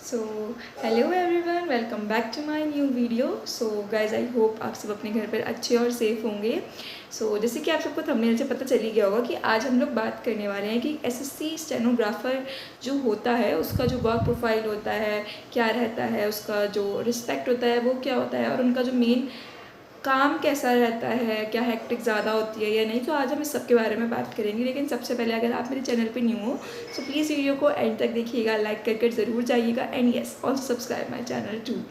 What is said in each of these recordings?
So hello everyone, welcome back to my new video. So guys, I hope आप सब अपने घर पर अच्छे और सेफ होंगे। जैसे कि आप सबको थंबनेल से पता चल ही गया होगा कि आज हम लोग बात करने वाले हैं कि एसएससी स्टेनोग्राफर जो होता है उसका जो वर्क प्रोफाइल होता है क्या रहता है, उसका जो रिस्पेक्ट होता है वो क्या होता है और उनका जो मेन काम कैसा रहता है, क्या हेक्टिक ज़्यादा होती है या नहीं। तो आज हम इस सब के बारे में बात करेंगे। लेकिन सबसे पहले अगर आप मेरे चैनल पे न्यू हो तो प्लीज़ वीडियो को एंड तक देखिएगा, लाइक करके ज़रूर जाइएगा and yes also subscribe my channel too.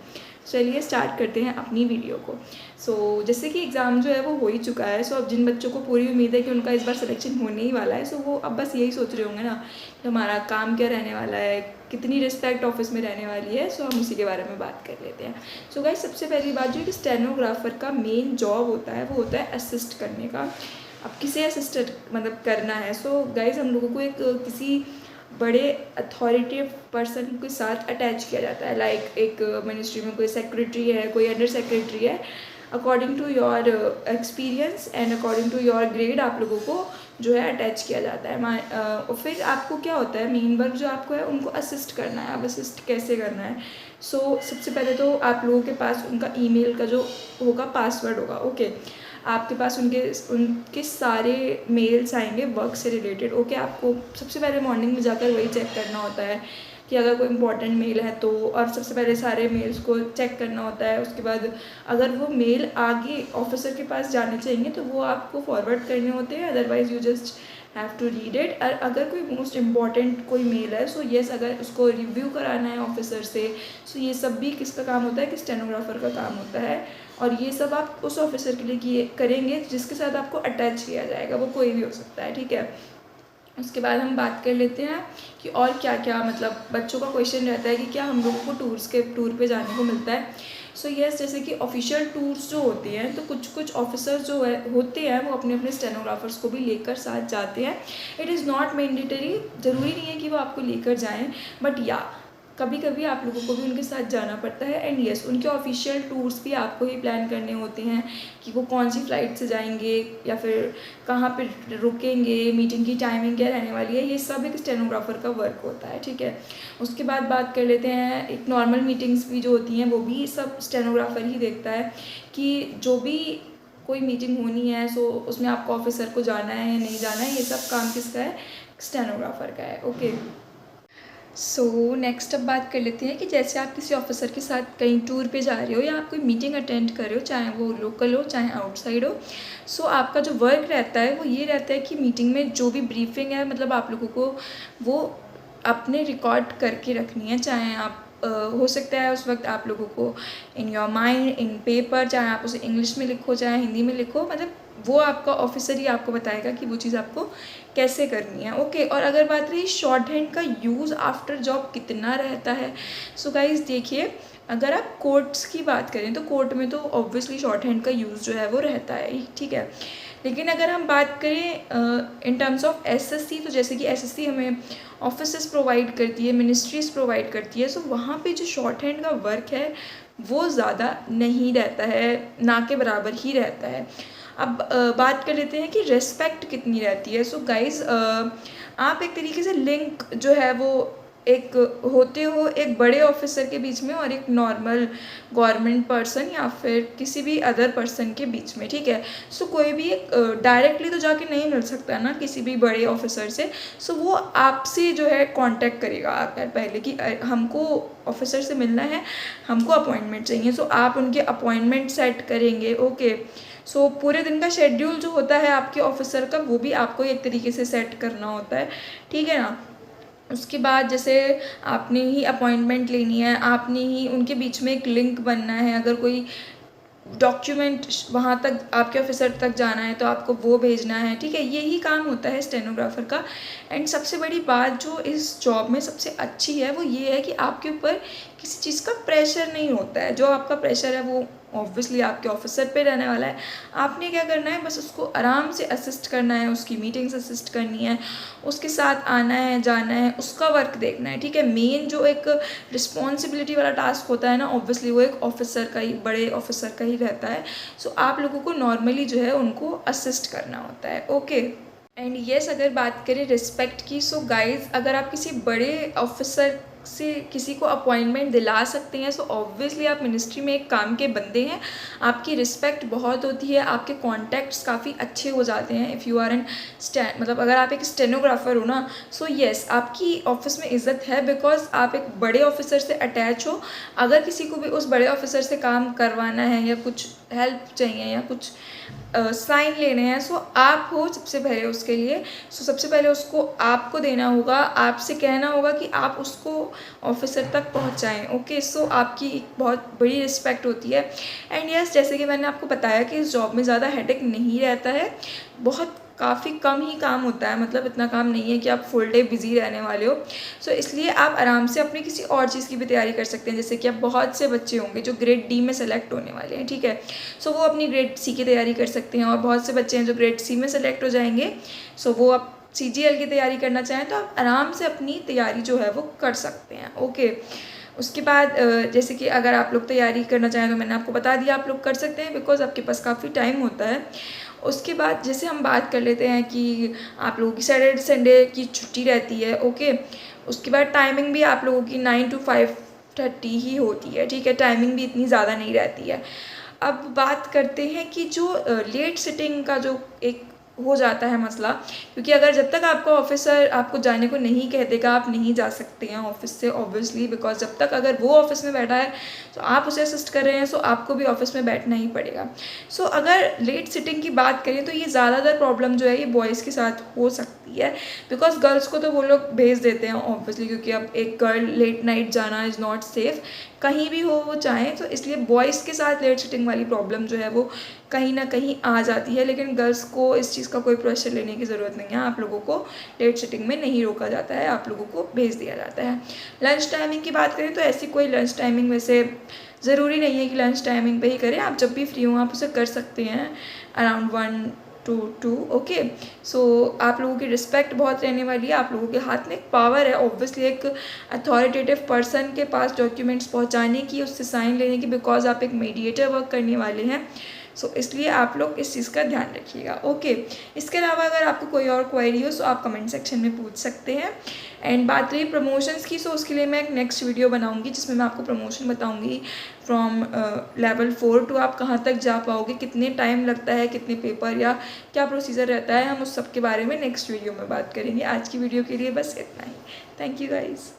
चलिए स्टार्ट करते हैं अपनी वीडियो को। जैसे कि एग्ज़ाम जो है वो हो ही चुका है। अब जिन बच्चों को पूरी उम्मीद है कि उनका इस बार सिलेक्शन होने ही वाला है, वो अब बस यही सोच रहे होंगे ना कि हमारा काम क्या रहने वाला है, कितनी रिस्पेक्ट ऑफिस में रहने वाली है। हम उसी के बारे में बात कर लेते हैं। गाइस, सबसे पहली बात जो है कि स्टेनोग्राफर का मेन जॉब होता है वो होता है असिस्ट करने का। अब किसे असिस्ट मतलब करना है। गाइस, हम लोगों को एक किसी बड़े अथॉरिटेटिव पर्सन के साथ अटैच किया जाता है। लाइक एक मिनिस्ट्री में कोई सेक्रेटरी है, कोई अंडर सेक्रेटरी है। According to your experience and according to your grade आप लोगों को जो है अटैच किया जाता है। और फिर आपको क्या होता है, मेन वर्क जो आपको है उनको असिस्ट करना है। अब असिस्ट कैसे करना है। सबसे पहले तो आप लोगों के पास उनका ईमेल का जो होगा पासवर्ड होगा। ओके, आपके पास उनके सारे मेल्स आएंगे वर्क से रिलेटेड। ओके, आपको सबसे पहले मॉर्निंग में जाकर वही चेक करना होता है कि अगर कोई इंपॉर्टेंट मेल है तो, और सबसे पहले सारे मेल्स को चेक करना होता है। उसके बाद अगर वो मेल आगे ऑफिसर के पास जाने चाहिए तो वो आपको फॉरवर्ड करने होते हैं, otherwise you just have to read it. और अगर कोई मोस्ट इम्पॉर्टेंट कोई मेल है यस, अगर उसको रिव्यू कराना है ऑफिसर से, ये सब भी किसका काम होता है कि स्टेनोग्राफर का काम होता है। और ये सब आप उस ऑफिसर के लिए करेंगे जिसके साथ आपको अटैच किया जाएगा, वो कोई भी हो सकता है। ठीक है, उसके बाद हम बात कर लेते हैं कि और क्या क्या, मतलब बच्चों का क्वेश्चन रहता है कि क्या हम लोगों को टूर पे जाने को मिलता है। यस, जैसे कि ऑफिशियल टूर्स जो होते हैं तो कुछ ऑफिसर जो है होते हैं वो अपने अपने स्टेनोग्राफर्स को भी लेकर साथ जाते हैं। इट इज़ नॉट मैंडेटरी, ज़रूरी नहीं है कि वो आपको लेकर जाएं, बट या कभी कभी आप लोगों को भी उनके साथ जाना पड़ता है। एंड यस, उनके ऑफिशियल टूर्स भी आपको ही प्लान करने होते हैं कि वो कौन सी फ़्लाइट से जाएंगे या फिर कहाँ पे रुकेंगे, मीटिंग की टाइमिंग क्या रहने वाली है। ये सब एक स्टेनोग्राफर का वर्क होता है। ठीक है, उसके बाद बात कर लेते हैं एक नॉर्मल मीटिंग्स भी जो होती हैं वो भी सब स्टेनोग्राफर ही देखता है कि जो भी कोई मीटिंग होनी है उसमें आपको ऑफिसर को जाना है या नहीं जाना है, ये सब काम किसका है, स्टेनोग्राफर का है। ओके, नेक्स्ट अब बात कर लेते हैं कि जैसे आप किसी ऑफिसर के साथ कहीं टूर पे जा रहे हो या आप कोई मीटिंग अटेंड कर रहे हो, चाहे वो लोकल हो चाहे आउटसाइड हो। आपका जो वर्क रहता है वो ये रहता है कि मीटिंग में जो भी ब्रीफिंग है, मतलब आप लोगों को वो अपने रिकॉर्ड करके रखनी है। चाहे आप हो सकता है उस वक्त आप लोगों को in your mind, in paper, चाहे आप उसे इंग्लिश में लिखो चाहे हिंदी में लिखो, मतलब वो आपका ऑफिसर ही आपको बताएगा कि वो चीज़ आपको कैसे करनी है। ओके, और अगर बात रही शॉर्ट हैंड का यूज़ आफ्टर जॉब कितना रहता है। गाइज देखिए, अगर आप कोर्ट्स की बात करें तो कोर्ट में तो ऑब्वियसली शॉर्ट हैंड का यूज़ जो है वो रहता है। ठीक है, लेकिन अगर हम बात करें इन टर्म्स ऑफ एसएससी, तो जैसे कि एसएससी हमें ऑफिसेस प्रोवाइड करती है, मिनिस्ट्रीज़ प्रोवाइड करती है। वहाँ पे जो शॉर्ट हैंड का वर्क है वो ज़्यादा नहीं रहता है, ना के बराबर ही रहता है। अब बात कर लेते हैं कि रेस्पेक्ट कितनी रहती है। गाइज़, आप एक तरीके से लिंक जो है वो एक होते हो एक बड़े ऑफिसर के बीच में और एक नॉर्मल गवर्नमेंट पर्सन या फिर किसी भी अदर पर्सन के बीच में। ठीक है, कोई भी एक डायरेक्टली तो जाके नहीं मिल सकता ना किसी भी बड़े ऑफिसर से। वो आपसे जो है कांटेक्ट करेगा आकर पहले कि हमको ऑफिसर से मिलना है, हमको अपॉइंटमेंट चाहिए। आप उनके अपॉइंटमेंट सेट करेंगे। ओके, पूरे दिन का शेड्यूल जो होता है आपके ऑफिसर का वो भी आपको एक तरीके से सेट करना होता है। ठीक है ना, उसके बाद जैसे आपने ही अपॉइंटमेंट लेनी है, आपने ही उनके बीच में एक लिंक बनना है। अगर कोई डॉक्यूमेंट वहाँ तक आपके ऑफिसर तक जाना है तो आपको वो भेजना है। ठीक है, यही काम होता है स्टेनोग्राफर का। एंड सबसे बड़ी बात जो इस जॉब में सबसे अच्छी है वो ये है कि आपके ऊपर किसी चीज़ का प्रेशर नहीं होता है। जो आपका प्रेशर है वो ऑब्वियसली आपके ऑफिसर पे रहने वाला है। आपने क्या करना है, बस उसको आराम से असिस्ट करना है, उसकी मीटिंग्स असिस्ट करनी है, उसके साथ आना है जाना है, उसका वर्क देखना है। ठीक है, मेन जो एक रिस्पॉन्सिबिलिटी वाला टास्क होता है ना, ऑब्वियसली वो एक ऑफिसर का ही, बड़े ऑफिसर का ही रहता है। आप लोगों को नॉर्मली जो है उनको असिस्ट करना होता है। ओके, एंड येस, अगर बात करें रिस्पेक्ट की, गाइज अगर आप किसी बड़े ऑफिसर से किसी को अपॉइंटमेंट दिला सकते हैं। सो ऑब्वियसली आप मिनिस्ट्री में एक काम के बंदे हैं, आपकी रिस्पेक्ट बहुत होती है, आपके कॉन्टैक्ट्स काफ़ी अच्छे हो जाते हैं। इफ़ यू आर एन मतलब अगर आप एक स्टेनोग्राफर हो ना, सो येस आपकी ऑफिस में इज़्ज़त है, बिकॉज आप एक बड़े ऑफिसर से अटैच हो। अगर किसी को भी उस बड़े ऑफिसर से काम करवाना है या कुछ हेल्प चाहिए या कुछ साइन लेने हैं, सो आप हो सबसे पहले उसके लिए। सो सबसे पहले उसको आपको देना होगा, आपसे कहना होगा कि आप उसको ऑफिसर तक पहुंचाएं। ओके, सो आपकी एक बहुत बड़ी रिस्पेक्ट होती है। एंड यस, जैसे कि मैंने आपको बताया कि इस जॉब में ज़्यादा हेडेक नहीं रहता है, बहुत काफ़ी कम ही काम होता है, मतलब इतना काम नहीं है कि आप फुल डे बिजी रहने वाले हो। सो इसलिए आप आराम से अपनी किसी और चीज़ की भी तैयारी कर सकते हैं। जैसे कि आप बहुत से बच्चे होंगे जो ग्रेड डी में सेलेक्ट होने वाले हैं, ठीक है, सो वो अपनी ग्रेड सी की तैयारी कर सकते हैं। और बहुत से बच्चे हैं जो ग्रेड सी में सेलेक्ट हो जाएंगे, सो वो आप CGL की तैयारी करना चाहें तो आप आराम से अपनी तैयारी जो है वो कर सकते हैं। ओके, उसके बाद जैसे कि अगर आप लोग तैयारी करना चाहें तो मैंने आपको बता दिया आप लोग कर सकते हैं, बिकॉज आपके पास काफ़ी टाइम होता है। उसके बाद जैसे हम बात कर लेते हैं कि आप लोगों की सैटरडे संडे की छुट्टी रहती है। ओके, उसके बाद टाइमिंग भी आप लोगों की 9 to 5:30 ही होती है, ठीक है, टाइमिंग भी इतनी ज़्यादा नहीं रहती है। अब बात करते हैं कि जो लेट सिटिंग का जो एक हो जाता है मसला, क्योंकि अगर जब तक आपका ऑफिसर आपको जाने को नहीं कह देगा आप नहीं जा सकते हैं ऑफिस से, ऑब्वियसली, बिकॉज जब तक अगर वो ऑफिस में बैठा है तो आप उसे असिस्ट कर रहे हैं, सो आपको भी ऑफिस में बैठना ही पड़ेगा। सो अगर लेट सिटिंग की बात करें तो ये ज़्यादातर प्रॉब्लम जो है ये बॉयज़ के साथ हो सकती है, बिकॉज गर्ल्स को तो वो लोग भेज देते हैं ऑब्वियसली, क्योंकि अब एक गर्ल लेट नाइट जाना इज़ नॉट सेफ़, कहीं भी हो वो चाहें, तो इसलिए बॉयज़ के साथ लेट सिटिंग वाली प्रॉब्लम जो है वो कहीं ना कहीं आ जाती है। लेकिन गर्ल्स को इस चीज़ का कोई प्रेशर लेने की ज़रूरत नहीं है, आप लोगों को लेट सिटिंग में नहीं रोका जाता है, आप लोगों को भेज दिया जाता है। लंच टाइमिंग की बात करें तो ऐसी कोई लंच टाइमिंग वैसे ज़रूरी नहीं है कि लंच टाइमिंग पे ही करें, आप जब भी फ्री हो आप उसे कर सकते हैं अराउंड 1 to 2। ओके, सो आप लोगों की रिस्पेक्ट बहुत रहने वाली है, आप लोगों के हाथ में एक पावर है ऑब्वियसली एक अथॉरिटेटिव पर्सन के पास डॉक्यूमेंट्स पहुंचाने की, उससे साइन लेने की, बिकॉज आप एक मीडिएटर वर्क करने वाले हैं। सो इसलिए आप लोग इस चीज़ का ध्यान रखिएगा। ओके, इसके अलावा अगर आपको कोई और क्वेरी हो तो आप कमेंट सेक्शन में पूछ सकते हैं। एंड बात रही प्रमोशंस की, सो उसके लिए मैं एक नेक्स्ट वीडियो बनाऊंगी जिसमें मैं आपको प्रमोशन बताऊंगी फ्रॉम लेवल 4 to आप कहाँ तक जा पाओगे, कितने टाइम लगता है, कितने पेपर या क्या प्रोसीजर रहता है, हम उस सब के बारे में नेक्स्ट वीडियो में बात करेंगे। आज की वीडियो के लिए बस इतना ही। Thank you guys.